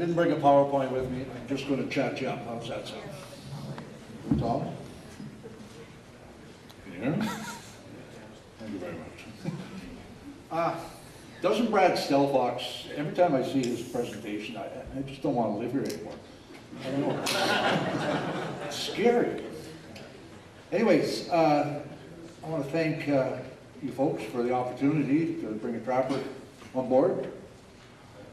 didn't bring a PowerPoint with me. I'm just going to chat you up. How's that sound? Tom? Can you hear me? Thank you very much. Doesn't Brad Stelfox, every time I see his presentation, I just don't want to live here anymore. I don't know. It's scary. Anyways, I want to thank you folks for the opportunity to bring a trapper on board.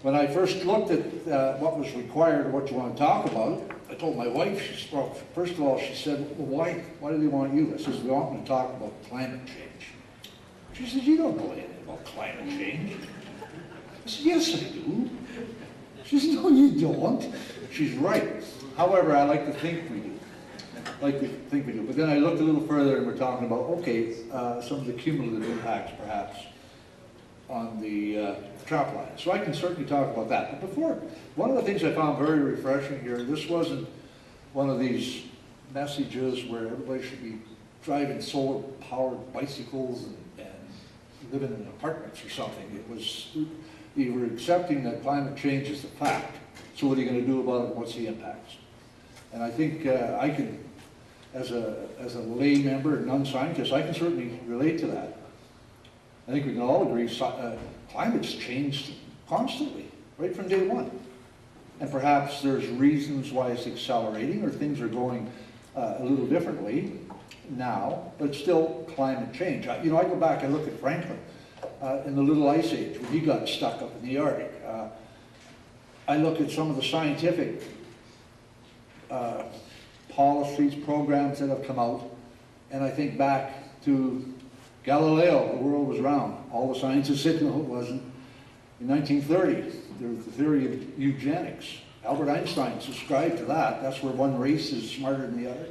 When I first looked at what was required, what you want to talk about, I told my wife, well, first of all, she said, well, why do they want you? I says, we want me to talk about climate change. She says, you don't know anything about climate change. I said, yes, I do. She says, no, you don't. She's right. However, I like to think we do. But then I looked a little further and we're talking about, okay, some of the cumulative impacts, perhaps, on the trap line. So I can certainly talk about that. But before, one of the things I found very refreshing here, this wasn't one of these messages where everybody should be driving solar-powered bicycles and living in apartments or something. It was, we were accepting that climate change is a fact. So what are you going to do about it? What's the impacts? And I think I can, as a lay member and non-scientist, I can certainly relate to that. I think we can all agree climate's changed constantly, right from day one. And perhaps there's reasons why it's accelerating or things are going a little differently now, but still climate change. I go back and look at Franklin in the Little Ice Age when he got stuck up in the Arctic. I look at some of the scientific policies, programs that have come out, and I think back to Galileo, the world was round. All the scientists said no, it wasn't. In 1930, there was the theory of eugenics. Albert Einstein subscribed to that. That's where one race is smarter than the other.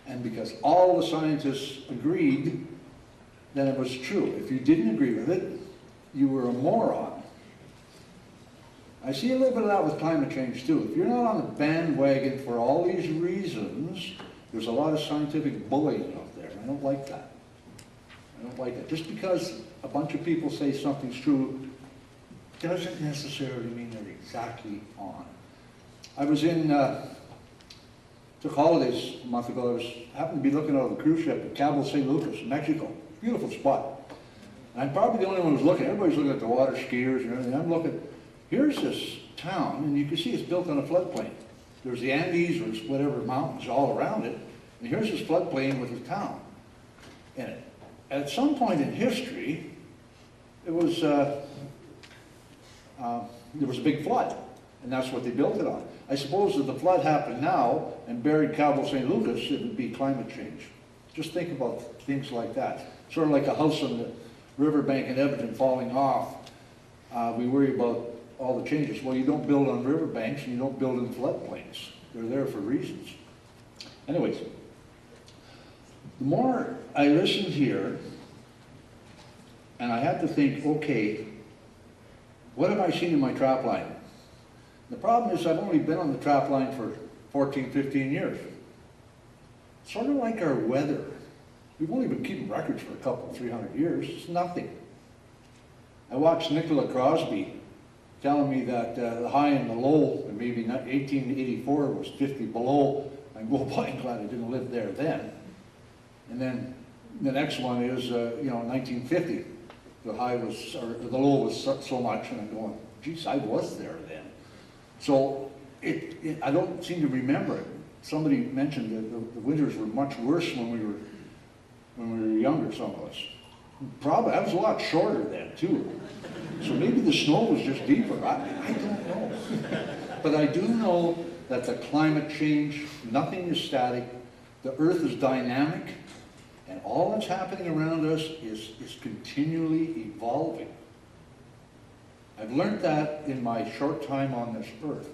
And because all the scientists agreed, then it was true. If you didn't agree with it, you were a moron. I see a little bit of that with climate change too. If you're not on the bandwagon for all these reasons, there's a lot of scientific bullying out there. I don't like that. I don't like it. Just because a bunch of people say something's true doesn't necessarily mean they're exactly on. I was in, took holidays a month ago. I happened to be looking out of the cruise ship at Cabo San Lucas, Mexico. Beautiful spot. And I'm probably the only one who's looking. Everybody's looking at the water skiers and everything. I'm looking. Here's this town, and you can see it's built on a floodplain. There's the Andes or whatever mountains all around it, and here's this floodplain with a town in it. At some point in history, it was there was a big flood, and that's what they built it on. I suppose if the flood happened now and buried Cabo San Lucas, it would be climate change. Just think about things like that. Sort of like a house on the riverbank in Edmonton falling off. We worry about all the changes. Well, you don't build on riverbanks and you don't build in floodplains. They're there for reasons. Anyways, the more I listened here, and I had to think, okay, what have I seen in my trap line? The problem is I've only been on the trap line for 14, 15 years. Sort of like our weather. We've only been keeping records for a couple, 300 years. It's nothing. I watched Nicola Crosby telling me that the high and the low, and maybe 1884 was 50 below. I'm glad I didn't live there then. And then the next one is, 1950. The high was, or the low was so much, and I'm going, geez, I was there then. So I don't seem to remember it. Somebody mentioned that the winters were much worse when we were younger, some of us. Probably, that was a lot shorter then, too. So maybe the snow was just deeper. I don't know. But I do know that the climate change, nothing is static. The earth is dynamic. And all that's happening around us is continually evolving. I've learned that in my short time on this earth.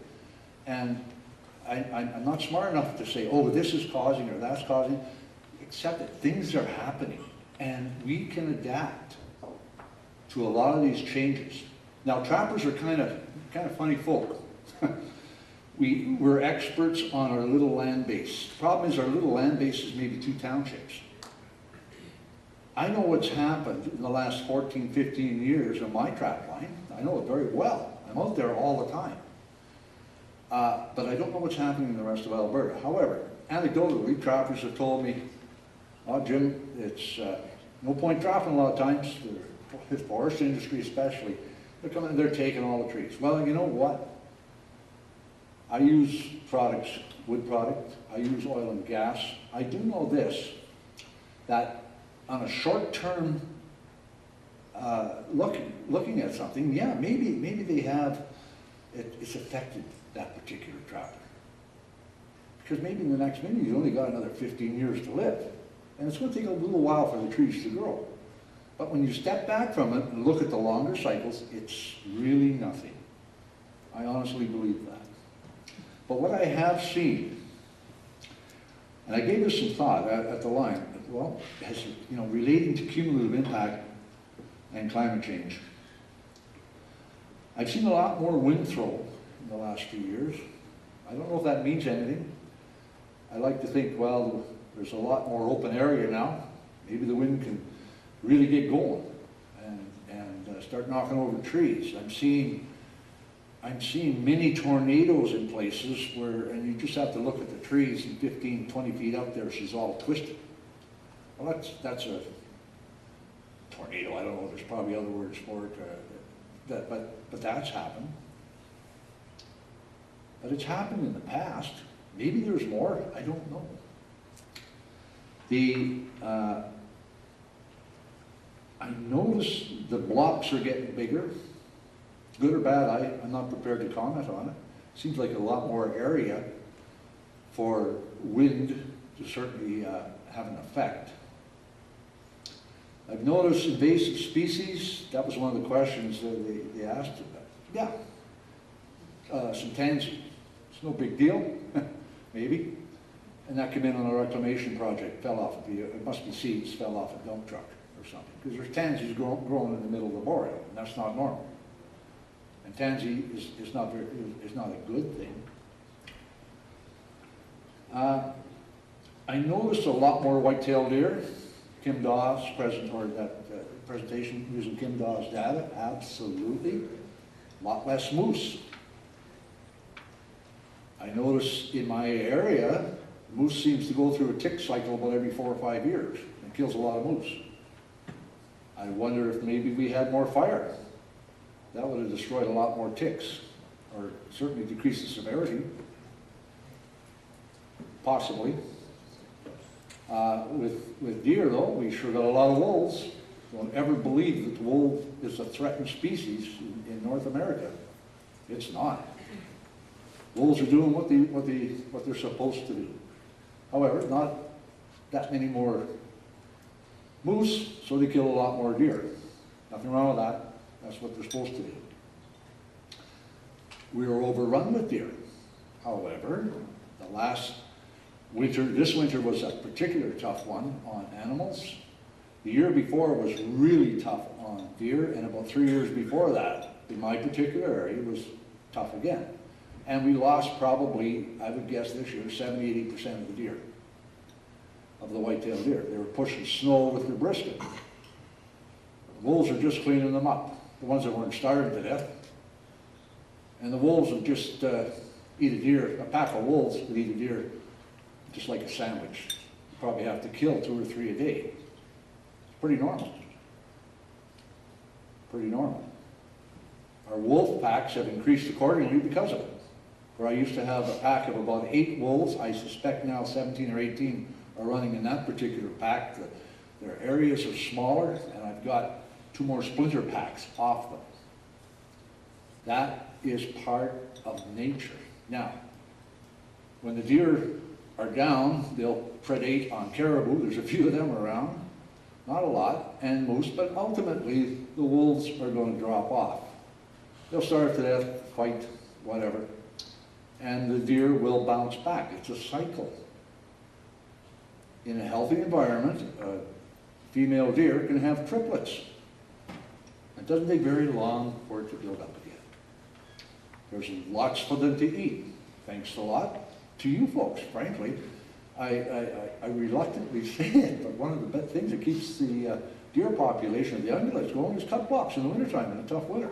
And I'm not smart enough to say, oh, this is causing or that's causing, except that things are happening. And we can adapt to a lot of these changes. Now, trappers are kind of funny folk. We're experts on our little land base. The problem is our little land base is maybe 2 townships. I know what's happened in the last 14, 15 years on my trap line. I know it very well. I'm out there all the time. But I don't know what's happening in the rest of Alberta. However, anecdotally, trappers have told me, oh, Jim, it's no point dropping a lot of times, the forest industry especially. They're coming and they're taking all the trees. Well, you know what? I use products, wood products, I use oil and gas. I do know this, that on a short-term looking at something, yeah, maybe they have, it's affected that particular trapper. Because maybe in the next minute you've only got another 15 years to live. And it's going to take a little while for the trees to grow. But when you step back from it and look at the longer cycles, it's really nothing. I honestly believe that. But what I have seen, and I gave this some thought at the line, well, as, you know, relating to cumulative impact and climate change. I've seen a lot more wind throw in the last few years. I don't know if that means anything. I like to think, well, there's a lot more open area now. Maybe the wind can really get going and start knocking over trees. I'm seeing mini tornadoes in places where, and you just have to look at the trees, and 15, 20 feet up there, she's all twisted. Well, that's a tornado. I don't know, there's probably other words for it, but that's happened. But it's happened in the past. Maybe there's more, I don't know. I notice the blocks are getting bigger. Good or bad, I'm not prepared to comment on it. Seems like a lot more area for wind to certainly have an effect. I've noticed invasive species. That was one of the questions that they asked. Yeah, some tansy. It's no big deal, maybe. And that came in on a reclamation project, fell off, it must be seeds, fell off a dump truck or something. Because there's tansies growing in the middle of the boreal, and that's not normal. And tansy is not a good thing. I noticed a lot more white-tailed deer. Kim Dawes presentation using Kim Dawes data, absolutely. A lot less moose. I notice in my area, moose seems to go through a tick cycle about every 4 or 5 years and kills a lot of moose. I wonder if maybe we had more fire. That would have destroyed a lot more ticks, or certainly decreased the severity. Possibly. With deer, though, we sure got a lot of wolves. Don't ever believe that the wolf is a threatened species in North America. It's not. Wolves are doing what they're supposed to do. However, not that many more moose, so they kill a lot more deer. Nothing wrong with that. That's what they're supposed to do. We were overrun with deer. However, the last winter, this winter was a particular tough one on animals. The year before was really tough on deer, and about 3 years before that, in my particular area, was tough again. And we lost probably, I would guess this year, 70–80% of the deer, of the white-tailed deer. They were pushing snow with their brisket. The wolves are just cleaning them up, the ones that weren't starving to death. And the wolves would just eat a deer, a pack of wolves would eat a deer just like a sandwich. You probably have to kill 2 or 3 a day. It's pretty normal. Pretty normal. Our wolf packs have increased accordingly because of it. Where I used to have a pack of about 8 wolves, I suspect now 17 or 18 are running in that particular pack. Their areas are smaller, and I've got 2 more splinter packs off them. That is part of nature. Now, when the deer are down, they'll predate on caribou. There's a few of them around, not a lot, and moose, but ultimately the wolves are going to drop off. They'll starve to death, fight, whatever, and the deer will bounce back. It's a cycle. In a healthy environment, a female deer can have triplets. It doesn't take very long for it to build up again. There's lots for them to eat. Thanks a lot to you folks, frankly. I reluctantly say it, but one of the best things that keeps the deer population of the ungulates going is cut blocks in the wintertime in a tough winter.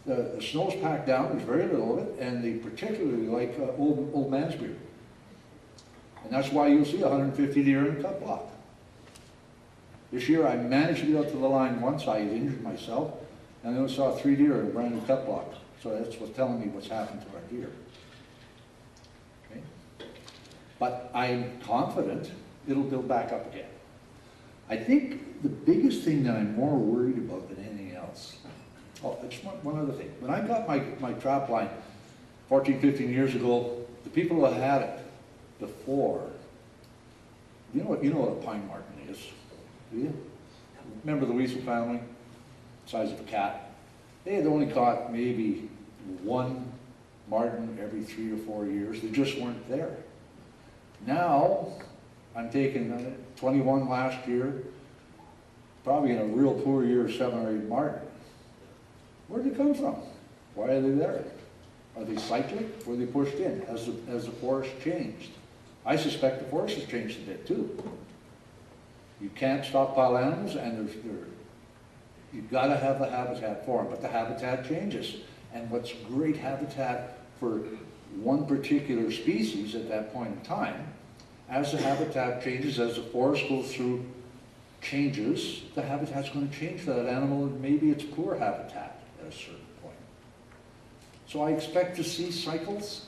The snow's packed down, there's very little of it, and they particularly like old man's beer. And that's why you'll see 150 deer in a cut block. This year I managed to get out to the line once, I injured myself, and then I saw 3 deer in a brand new cut block. So that's what's telling me what's happened to our deer. Okay? But I'm confident it'll build back up again. I think the biggest thing that I'm more worried about than anything else, oh, just one other thing. When I got my trap line 14, 15 years ago, the people that had it before, you know what a pine marten is, do you? Remember the weasel family, size of a cat? They had only caught maybe 1 marten every 3 or 4 years. They just weren't there. Now, I'm taking 21 last year, probably in a real poor year, 7 or 8 marten. Where did they come from? Why are they there? Are they cyclic? Were they pushed in? Has the forest changed? I suspect the forest has changed a bit too. You can't stockpile animals, and you've got to have the habitat for them, but the habitat changes. And what's great habitat for one particular species at that point in time, as the habitat changes, as the forest goes through changes, the habitat's going to change for that animal, and maybe it's poor habitat at a certain point. So I expect to see cycles.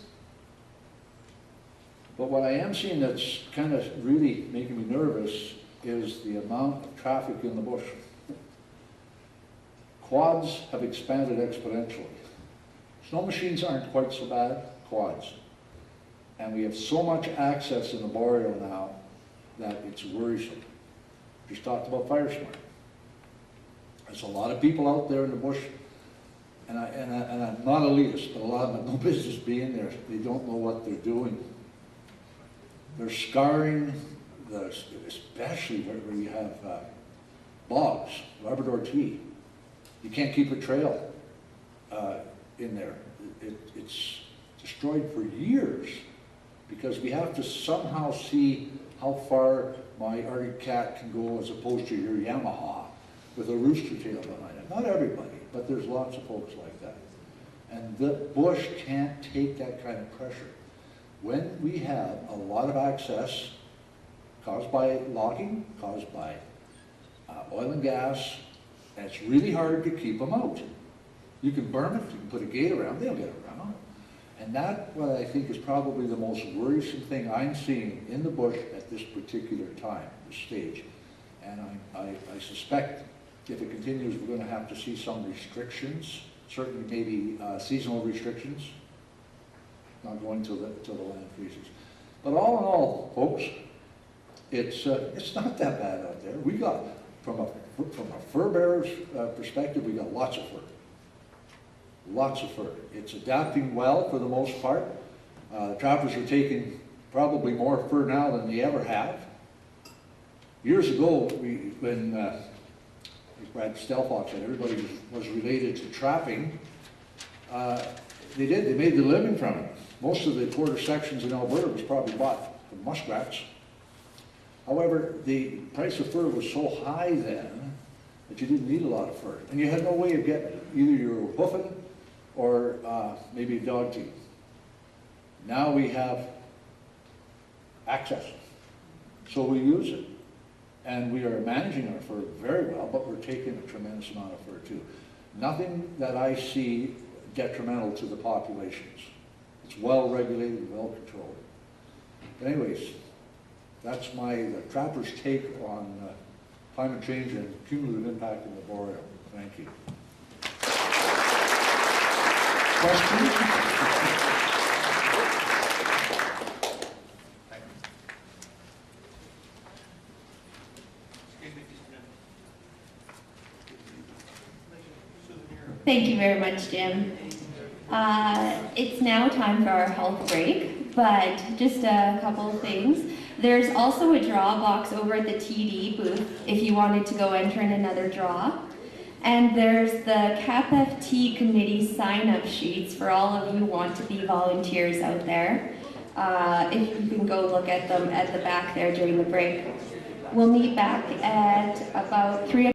But what I am seeing that's kind of really making me nervous is the amount of traffic in the bush. Quads have expanded exponentially. Snow machines aren't quite so bad, quads. And we have so much access in the boreal now that it's worrisome. Just talked about fire smart. There's a lot of people out there in the bush, and I'm not elitist, but a lot of them have no business being there. They don't know what they're doing. They're scarring, especially where you have bogs, Labrador tea. You can't keep a trail in there. It's destroyed for years because we have to somehow see how far my Arctic cat can go as opposed to your Yamaha with a rooster tail behind it. Not everybody, but there's lots of folks like that. And the bush can't take that kind of pressure. When we have a lot of access caused by logging, caused by oil and gas, and it's really hard to keep them out. You can burn it, you can put a gate around, they'll get around. And that, what I think is probably the most worrisome thing I'm seeing in the bush at this particular time, this stage. And I suspect if it continues, we're going to have to see some restrictions, certainly maybe seasonal restrictions, not going till the land freezes. But all in all, folks, it's not that bad out there. We got, from a fur bearer's perspective, we got lots of fur. Lots of fur. It's adapting well for the most part. Trappers are taking probably more fur now than they ever have. Years ago, when Brad Stelfox said everybody was related to trapping, they made the living from it. Most of the quarter sections in Alberta was probably bought from muskrats. However, the price of fur was so high then that you didn't need a lot of fur. And you had no way of getting it. Either you were hoofing or maybe dog teeth. Now we have access. So we use it. And we are managing our fur very well, but we're taking a tremendous amount of fur too. Nothing that I see detrimental to the populations. It's well regulated, well controlled. But anyways, that's the trapper's take on climate change and cumulative impact in the boreal. Thank you. Questions? Thank you very much, Jim. It's now time for our health break, but just a couple of things. There's also a draw box over at the TD booth if you wanted to go enter in another draw. And there's the CAPFT committee sign-up sheets for all of you who want to be volunteers out there. If you can go look at them at the back there during the break. We'll meet back at about 3